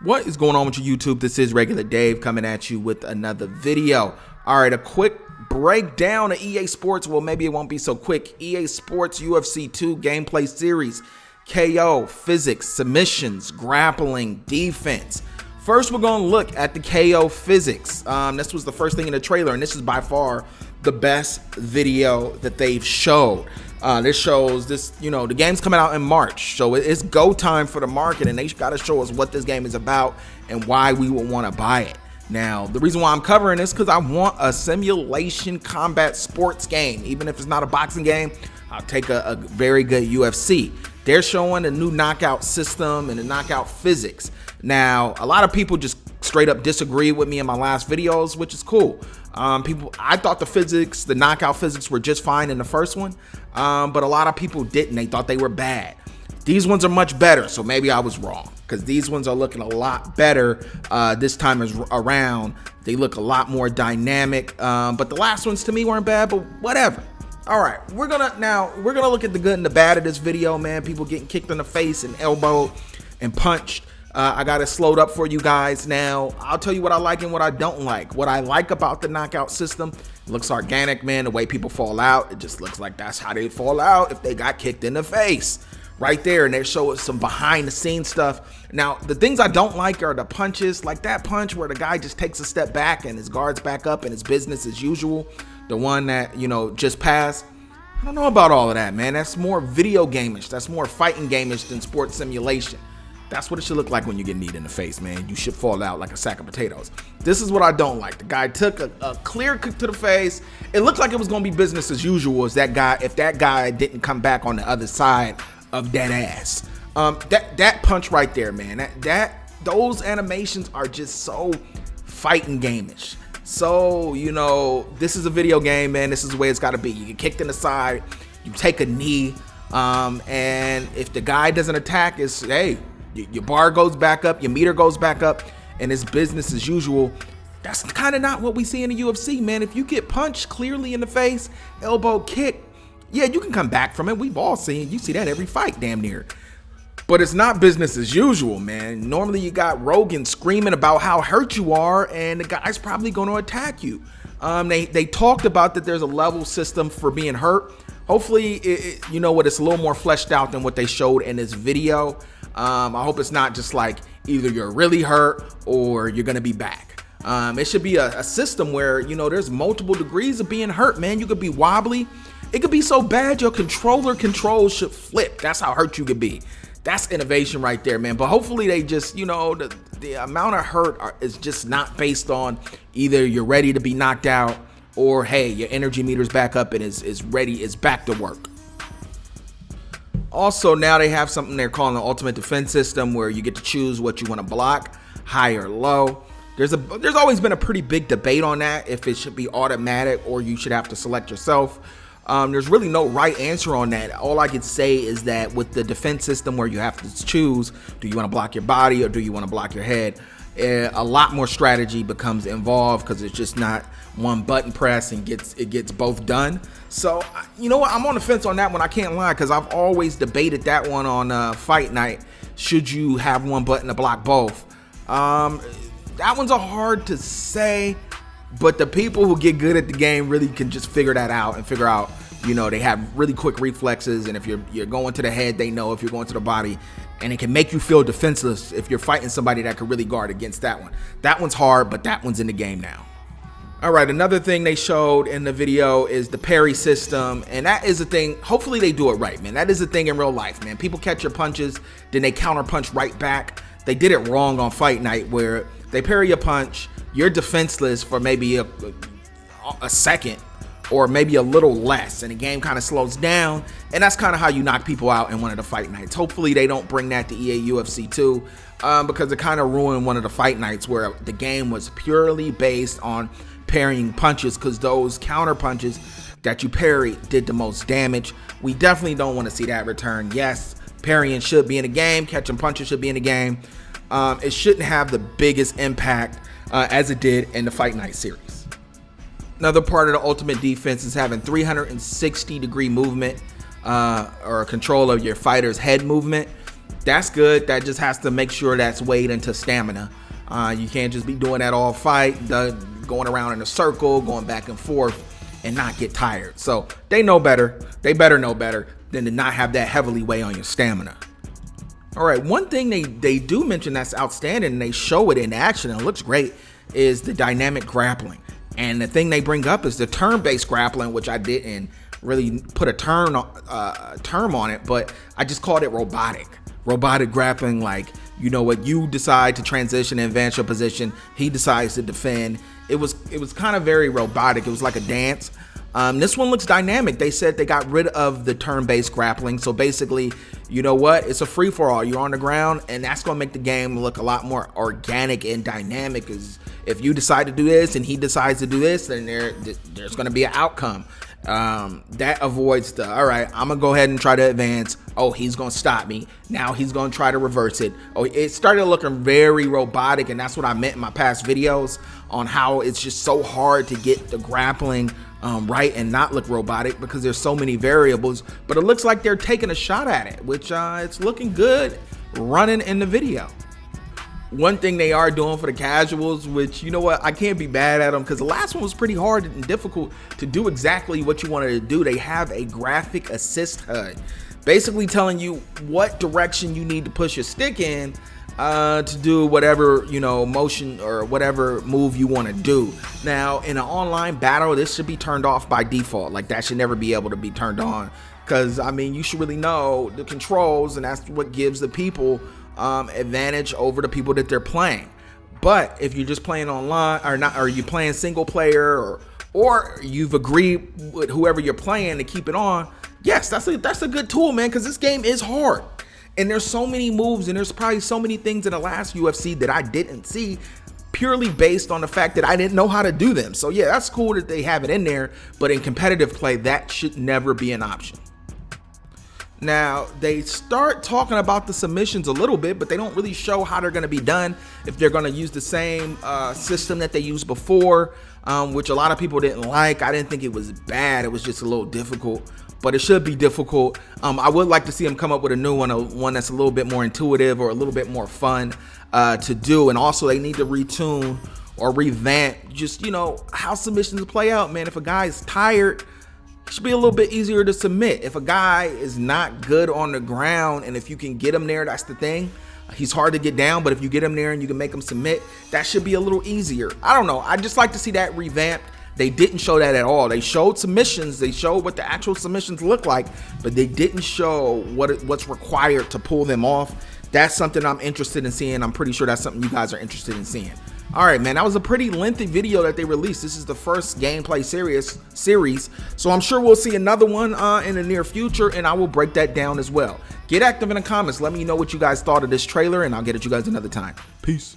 What is going on with you, YouTube? This is Regular Dave coming at you with another video. All right, a quick breakdown of EA Sports. Well, maybe it won't be so quick. EA Sports UFC 2 gameplay series. KO, physics, submissions, grappling, defense. First, we're going to look at the KO physics. This was the first thing in the trailer, and this is by far the best video that they've showed. This shows this, the game's coming out in March, so it's go time for the market, and they got to show us what this game is about and why we would want to buy it. Now, the reason why I'm covering this because I want a simulation combat sports game. Even if it's not a boxing game, I'll take a very good UFC. They're showing a new knockout system and the knockout physics. Now, a lot of people just straight up disagree with me in my last videos, which is cool. I thought the knockout physics were just fine in the first one, but a lot of people didn't. They thought they were bad. These ones are much better, so maybe I was wrong because these ones are looking a lot better this time around. They look a lot more dynamic, but the last ones to me weren't bad, but whatever. All right, we're gonna look at the good and the bad of this video, man. People getting kicked in the face and elbowed and punched. I got it slowed up for you guys. Now, I'll tell you what I like and what I don't like. What I like about the knockout system, it looks organic, man. The way people fall out, it just looks like that's how they fall out if they got kicked in the face. Right there, and they show us some behind the scenes stuff. Now, the things I don't like are the punches, like that punch where the guy just takes a step back and his guard's back up and his business as usual. The one that, just passed. I don't know about all of that, man. That's more video game-ish. That's more fighting game-ish than sports simulation. That's what it should look like when you get kneed in the face, man. You should fall out like a sack of potatoes. This is what I don't like. The guy took a clear kick to the face. It looked like it was going to be business as usual if that guy didn't come back on the other side of that ass. That punch right there, man. Those animations are just so fighting game-ish. So, this is a video game, man. This is the way it's got to be. You get kicked in the side, you take a knee, and if the guy doesn't attack, it's, hey, your bar goes back up, your meter goes back up, and it's business as usual. That's kind of not what we see in the UFC, man. If you get punched clearly in the face, elbow kick, yeah, you can come back from it. We've all seen, you see that every fight damn near. But it's not business as usual, man. Normally you got Rogan screaming about how hurt you are, and the guy's probably going to attack you. They talked about that there's a level system for being hurt. Hopefully, it's a little more fleshed out than what they showed in this video. I hope it's not just like either you're really hurt or you're going to be back. It should be a system where, there's multiple degrees of being hurt, man. You could be wobbly. It could be so bad your controller controls should flip. That's how hurt you could be. That's innovation right there, man. But hopefully they just, the amount of hurt is just not based on either you're ready to be knocked out or, hey, your energy meter's back up and is ready, is back to work. Also, now they have something they're calling the ultimate defense system where you get to choose what you want to block, high or low. There's always been a pretty big debate on that, if it should be automatic or you should have to select yourself. There's really no right answer on that. All I could say is that with the defense system where you have to choose, do you want to block your body or do you want to block your head? A lot more strategy becomes involved because it's just not one button press and it gets both done. So, you know what? I'm on the fence on that one. I can't lie because I've always debated that one on fight night. Should you have one button to block both? That one's hard to say. But the people who get good at the game really can just figure that out and figure out, they have really quick reflexes. And if you're going to the head, they know if you're going to the body. And it can make you feel defenseless if you're fighting somebody that could really guard against that one. That one's hard, but that one's in the game now. All right, another thing they showed in the video is the parry system. And that is a thing. Hopefully they do it right, man. That is a thing in real life, man. People catch your punches, then they counter punch right back. They did it wrong on fight night where they parry a punch. You're defenseless for maybe a second or maybe a little less, and the game kind of slows down, and that's kind of how you knock people out in one of the fight nights. Hopefully they don't bring that to EA UFC 2 because it kind of ruined one of the fight nights where the game was purely based on parrying punches because those counter punches that you parry did the most damage. We definitely don't want to see that return. Yes, parrying should be in the game, catching punches should be in the game. It shouldn't have the biggest impact as it did in the Fight Night series. Another part of the ultimate defense is having 360-degree movement or control of your fighter's head movement. That's good. That just has to make sure that's weighed into stamina. You can't just be doing that all fight, going around in a circle, going back and forth, and not get tired. So they know better. They better know better than to not have that heavily weigh on your stamina. All right, one thing they do mention that's outstanding, and they show it in action, and it looks great, is the dynamic grappling. And the thing they bring up is the turn-based grappling, which I didn't really put a term on it, but I just called it robotic. Robotic grappling, like, you know what, you decide to transition and advance your position, he decides to defend. It was kind of very robotic. It was like a dance. This one looks dynamic. They said they got rid of the turn-based grappling. So basically, you know what? It's a free-for-all. You're on the ground, and that's going to make the game look a lot more organic and dynamic. Because if you decide to do this and he decides to do this, then there's going to be an outcome. That avoids the, all right, I'm going to go ahead and try to advance. Oh, he's going to stop me. Now he's going to try to reverse it. Oh, it started looking very robotic, and that's what I meant in my past videos on how it's just so hard to get the grappling right and not look robotic because there's so many variables. But it looks like they're taking a shot at it, which it's looking good running in the video. One thing they are doing for the casuals, which, you know what, I can't be bad at them because the last one was pretty hard and difficult to do exactly what you wanted to do. They have a graphic assist HUD, basically telling you what direction you need to push your stick in to do whatever, you know, motion or whatever move you want to do. Now, in an online battle, this should be turned off by default. Like, that should never be able to be turned on because, I mean, you should really know the controls, and that's what gives the people advantage over the people that they're playing. But if you're just playing online or you playing single player or you've agreed with whoever you're playing to keep it on, yes, that's a good tool, man, because this game is hard. And there's so many moves, and there's probably so many things in the last UFC that I didn't see purely based on the fact that I didn't know how to do them. So yeah, that's cool that they have it in there, but in competitive play, that should never be an option. Now, they start talking about the submissions a little bit, but they don't really show how they're going to be done, if they're going to use the same system that they used before, which a lot of people didn't like. I didn't think it was bad. It was just a little difficult, but it should be difficult. I would like to see them come up with a new one that's a little bit more intuitive or a little bit more fun to do. And also, they need to retune or revamp just, you know, how submissions play out, man. If a guy is tired, it should be a little bit easier to submit. If a guy is not good on the ground, and if you can get him there, that's the thing. He's hard to get down, but if you get him there and you can make him submit, that should be a little easier. I don't know. I just like to see that revamped. They didn't show that at all. They showed submissions. They showed what the actual submissions look like, but they didn't show what's required to pull them off. That's something I'm interested in seeing. I'm pretty sure that's something you guys are interested in seeing. All right, man, that was a pretty lengthy video that they released. This is the first gameplay series, so I'm sure we'll see another one in the near future, and I will break that down as well. Get active in the comments. Let me know what you guys thought of this trailer, and I'll get at you guys another time. Peace.